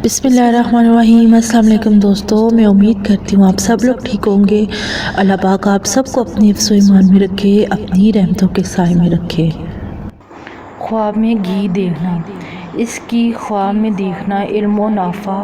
बिस्मिल्लाहिर्रहमानिर्रहीम। अस्सलाम वालेकुम दोस्तों, मैं उम्मीद करती हूँ आप सब लोग ठीक होंगे। अल्लाह पाक आप सबको अपनी हिफ्ज़ व ईमान में रखे, अपनी रहमतों के साए में रखे। ख्वाब में घी देखना। इसकी ख्वाब में देखना इल्म नाफा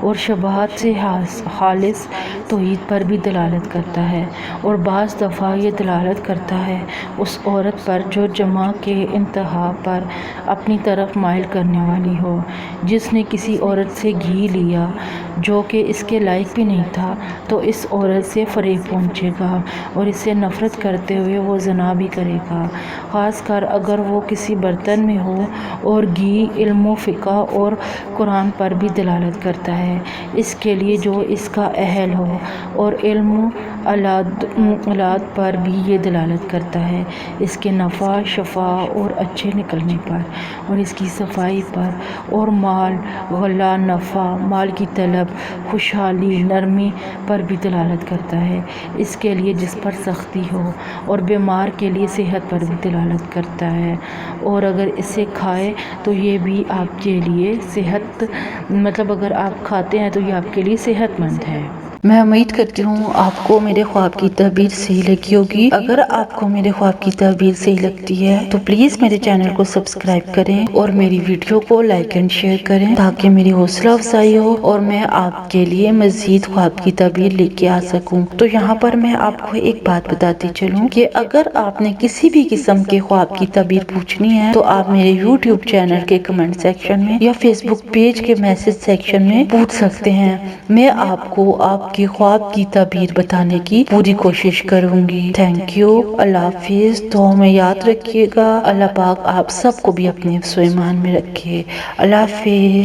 और शबाहत से खालिस तौहीद पर भी दलालत करता है, और बाज़ दफ़ा ये दलालत करता है उस औरत पर जो जमा के इंतहा पर अपनी तरफ माइल करने वाली हो। जिसने किसी औरत से घी लिया जो कि इसके लायक भी नहीं था, तो इस औरत से फ़रेब पहुँचेगा और इससे नफ़रत करते हुए वो ज़ना भी करेगा, ख़ास कर अगर वो किसी बर्तन में हो। और घी इल्म फ़िक़्ह और कुरान पर भी दलालत करता है, इसके लिए जो इसका अहल हो, और इल्म औलाद पर भी ये दलालत करता है, इसके नफ़ा शफ़ा और अच्छे निकलने पर, और इसकी सफाई पर, और माल गला नफ़ा, माल की तलब, खुशहाली, नरमी पर भी दलालत करता है, इसके लिए जिस पर सख्ती हो, और बीमार के लिए सेहत पर भी दलालत करता है, और अगर इसे खाए तो ये भी आपके लिए सेहत, मतलब अगर आप खाते हैं तो ये आपके लिए सेहतमंद है। मैं उम्मीद करती हूँ आपको मेरे ख्वाब की तबीर सही लगी होगी। अगर आपको मेरे ख्वाब की तबीर सही लगती है तो प्लीज़ मेरे चैनल को सब्सक्राइब करें और मेरी वीडियो को लाइक एंड शेयर करें, ताकि मेरी हौसला अफजाई हो और मैं आपके लिए मज़ीद ख्वाब की तबीर लेके आ सकूँ। तो यहाँ पर मैं आपको एक बात बताती चलूँ कि अगर आपने किसी भी किस्म के ख्वाब की तबीर पूछनी है तो आप मेरे यूट्यूब चैनल के कमेंट सेक्शन में या फेसबुक पेज के मैसेज सेक्शन में पूछ सकते हैं। मैं आपको आपके ख्वाब की तबीर बताने की पूरी कोशिश करूंगी। Thank you. अल्लाह हाफिज। दुआ में याद रखिएगा। अल्लाह पाक आप सबको भी अपने हिफ्ज़ व ईमान में रखे। अल्लाह हाफिज।